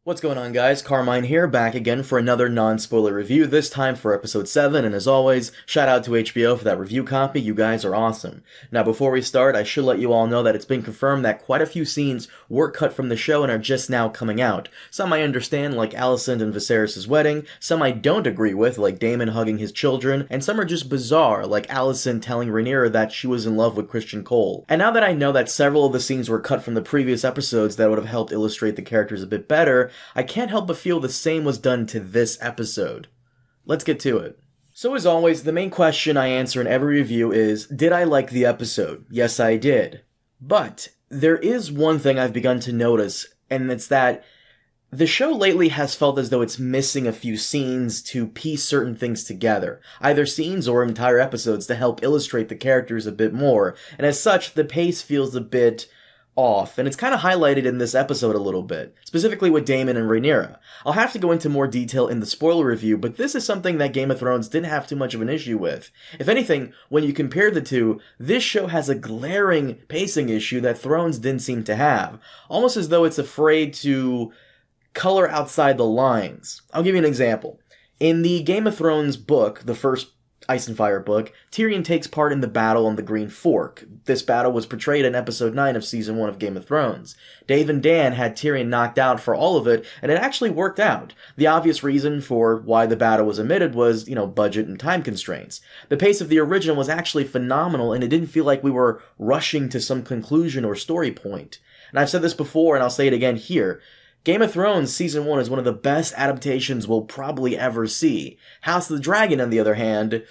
What's going on, guys? Carmine here, back again for another non-spoiler review, this time for episode 7, and as always, shout out to HBO for that review copy, you guys are awesome. Now before we start, I should let you all know that it's been confirmed that quite a few scenes were cut from the show and are just now coming out. Some I understand, like Alicent and Viserys' wedding, some I don't agree with, like Daemon hugging his children, and some are just bizarre, like Alicent telling Rhaenyra that she was in love with Christian Cole. And now that I know that several of the scenes were cut from the previous episodes that would have helped illustrate the characters a bit better, I can't help but feel the same was done to this episode. Let's get to it. So as always, the main question I answer in every review is, did I like the episode? Yes, I did. But there is one thing I've begun to notice, and it's that the show lately has felt as though it's missing a few scenes to piece certain things together, either scenes or entire episodes to help illustrate the characters a bit more, and as such, the pace feels a bit off, and it's kind of highlighted in this episode a little bit, specifically with Daemon and Rhaenyra. I'll have to go into more detail in the spoiler review, but this is something that Game of Thrones didn't have too much of an issue with. If anything, when you compare the two, this show has a glaring pacing issue that Thrones didn't seem to have, almost as though it's afraid to color outside the lines. I'll give you an example. In the Game of Thrones book, the first Ice and Fire book, Tyrion takes part in the battle on the Green Fork. This battle was portrayed in episode 9 of season 1 of Game of Thrones. Dave and Dan had Tyrion knocked out for all of it, and it actually worked out. The obvious reason for why the battle was omitted was, budget and time constraints. The pace of the original was actually phenomenal, and it didn't feel like we were rushing to some conclusion or story point. And I've said this before, and I'll say it again here. Game of Thrones Season 1 is one of the best adaptations we'll probably ever see. House of the Dragon, on the other hand,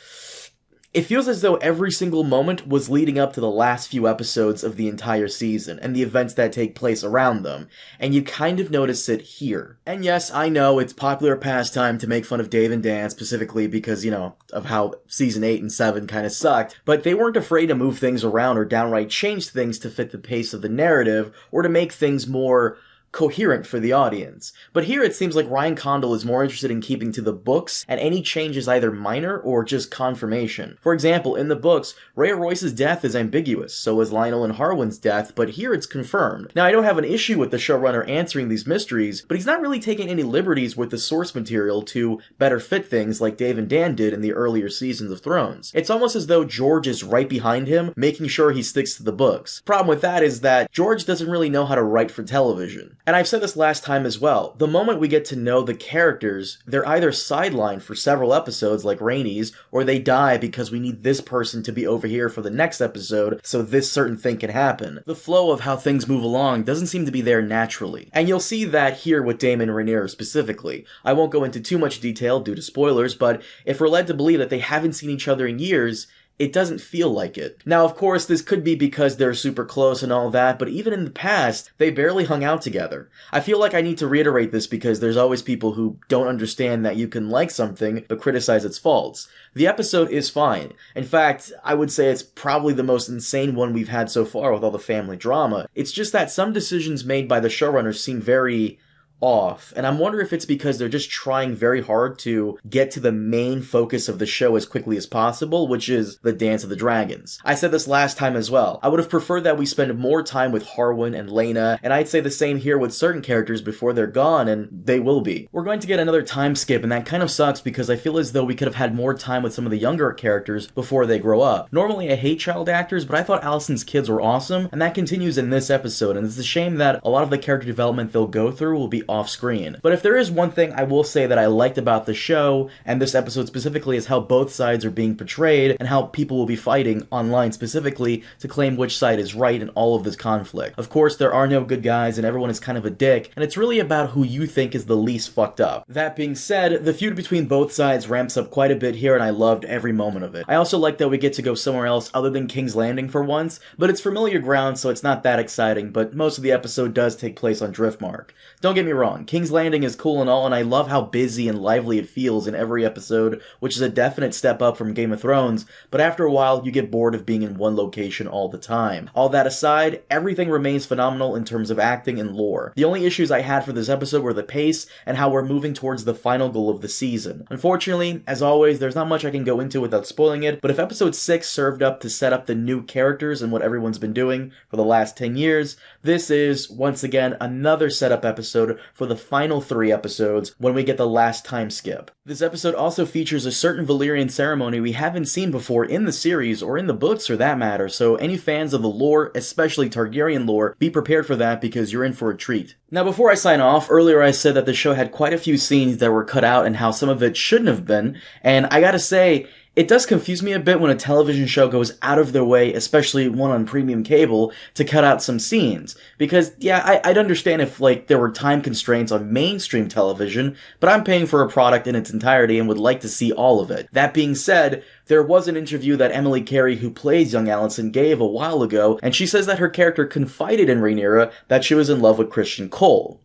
it feels as though every single moment was leading up to the last few episodes of the entire season, and the events that take place around them, and you kind of notice it here. And yes, I know it's popular pastime to make fun of Dave and Dan, specifically because, of how Season 8 and 7 kind of sucked, but they weren't afraid to move things around or downright change things to fit the pace of the narrative, or to make things more coherent for the audience. But here it seems like Ryan Condal is more interested in keeping to the books, and any change is either minor or just confirmation. For example, in the books, Rhea Royce's death is ambiguous, so is Lionel and Harwin's death, but here it's confirmed. Now, I don't have an issue with the showrunner answering these mysteries, but he's not really taking any liberties with the source material to better fit things like Dave and Dan did in the earlier seasons of Thrones. It's almost as though George is right behind him, making sure he sticks to the books. Problem with that is that George doesn't really know how to write for television. And I've said this last time as well, the moment we get to know the characters, they're either sidelined for several episodes like Rhaenys, or they die because we need this person to be over here for the next episode so this certain thing can happen. The flow of how things move along doesn't seem to be there naturally. And you'll see that here with Daemon and Rhaenyra specifically. I won't go into too much detail due to spoilers, but if we're led to believe that they haven't seen each other in years, it doesn't feel like it. Now, of course, this could be because they're super close and all that, but even in the past, they barely hung out together. I feel like I need to reiterate this because there's always people who don't understand that you can like something but criticize its faults. The episode is fine. In fact, I would say it's probably the most insane one we've had so far with all the family drama. It's just that some decisions made by the showrunners seem very off, and I'm wondering if it's because they're just trying very hard to get to the main focus of the show as quickly as possible, which is the Dance of the Dragons. I said this last time as well. I would have preferred that we spend more time with Harwin and Laena, and I'd say the same here with certain characters before they're gone, and they will be. We're going to get another time skip, and that kind of sucks because I feel as though we could have had more time with some of the younger characters before they grow up. Normally I hate child actors, but I thought Alicent's kids were awesome, and that continues in this episode, and it's a shame that a lot of the character development they'll go through will be off screen. But if there is one thing I will say that I liked about the show, and this episode specifically, is how both sides are being portrayed, and how people will be fighting online specifically to claim which side is right in all of this conflict. Of course, there are no good guys, and everyone is kind of a dick, and it's really about who you think is the least fucked up. That being said, the feud between both sides ramps up quite a bit here, and I loved every moment of it. I also like that we get to go somewhere else other than King's Landing for once, but it's familiar ground, so it's not that exciting, but most of the episode does take place on Driftmark. Don't get me wrong, King's Landing is cool and all, and I love how busy and lively it feels in every episode, which is a definite step up from Game of Thrones, but after a while, you get bored of being in one location all the time. All that aside, everything remains phenomenal in terms of acting and lore. The only issues I had for this episode were the pace and how we're moving towards the final goal of the season. Unfortunately, as always, there's not much I can go into without spoiling it, but if episode 6 served up to set up the new characters and what everyone's been doing for the last 10 years, this is, once again, another setup episode for the final 3 episodes when we get the last time skip. This episode also features a certain Valyrian ceremony we haven't seen before in the series, or in the books for that matter, so any fans of the lore, especially Targaryen lore, be prepared for that because you're in for a treat. Now before I sign off, earlier I said that the show had quite a few scenes that were cut out and how some of it shouldn't have been, and I gotta say, it does confuse me a bit when a television show goes out of their way, especially one on premium cable, to cut out some scenes. Because, yeah, I'd understand if, there were time constraints on mainstream television, but I'm paying for a product in its entirety and would like to see all of it. That being said, there was an interview that Emily Carey, who plays young Alicent, gave a while ago, and she says that her character confided in Rhaenyra that she was in love with Christian Cole.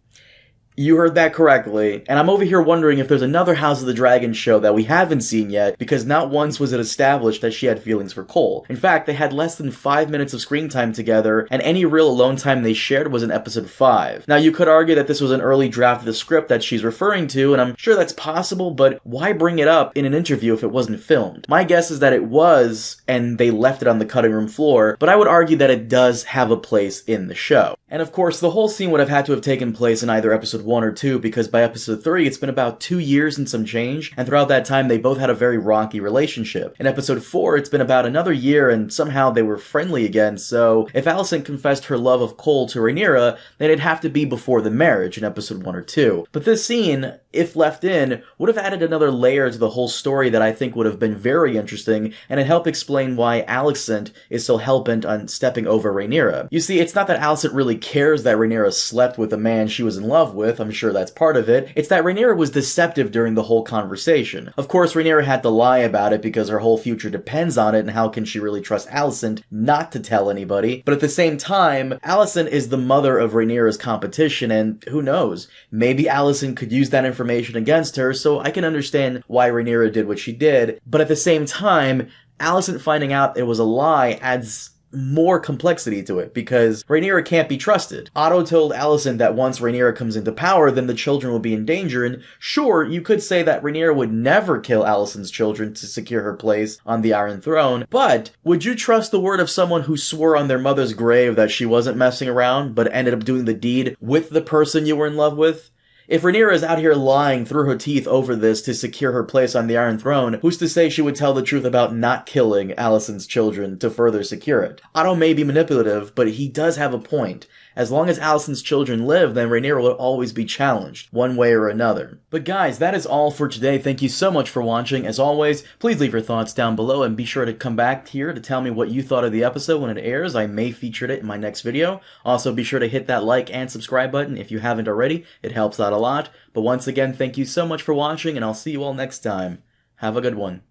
You heard that correctly, and I'm over here wondering if there's another House of the Dragon show that we haven't seen yet, because not once was it established that she had feelings for Cole. In fact, they had less than 5 minutes of screen time together, and any real alone time they shared was in episode 5. Now, you could argue that this was an early draft of the script that she's referring to, and I'm sure that's possible, but why bring it up in an interview if it wasn't filmed? My guess is that it was, and they left it on the cutting room floor, but I would argue that it does have a place in the show. And of course, the whole scene would have had to have taken place in either episode 1 or 2, because by episode 3, it's been about 2 years and some change, and throughout that time, they both had a very rocky relationship. In episode 4, it's been about another year, and somehow they were friendly again, so if Alicent confessed her love of Cole to Rhaenyra, then it'd have to be before the marriage in episode 1 or 2. But this scene, if left in, would have added another layer to the whole story that I think would have been very interesting, and it helped explain why Alicent is so hellbent on stepping over Rhaenyra. You see, it's not that Alicent really cares that Rhaenyra slept with a man she was in love with, I'm sure that's part of it. It's that Rhaenyra was deceptive during the whole conversation. Of course, Rhaenyra had to lie about it because her whole future depends on it, and how can she really trust Alicent not to tell anybody? But at the same time, Alicent is the mother of Rhaenyra's competition, and who knows, maybe Alicent could use that information against her, so I can understand why Rhaenyra did what she did, but at the same time, Alicent finding out it was a lie adds more complexity to it, because Rhaenyra can't be trusted. Otto told Alicent that once Rhaenyra comes into power, then the children will be in danger, and sure, you could say that Rhaenyra would never kill Alicent's children to secure her place on the Iron Throne, but would you trust the word of someone who swore on their mother's grave that she wasn't messing around, but ended up doing the deed with the person you were in love with? If Rhaenyra is out here lying through her teeth over this to secure her place on the Iron Throne, who's to say she would tell the truth about not killing Alicent's children to further secure it? Otto may be manipulative, but he does have a point. As long as Alicent's children live, then Rhaenyra will always be challenged, one way or another. But guys, that is all for today. Thank you so much for watching. As always, please leave your thoughts down below, and be sure to come back here to tell me what you thought of the episode when it airs. I may feature it in my next video. Also, be sure to hit that like and subscribe button if you haven't already. It helps out a lot. But once again, thank you so much for watching, and I'll see you all next time. Have a good one.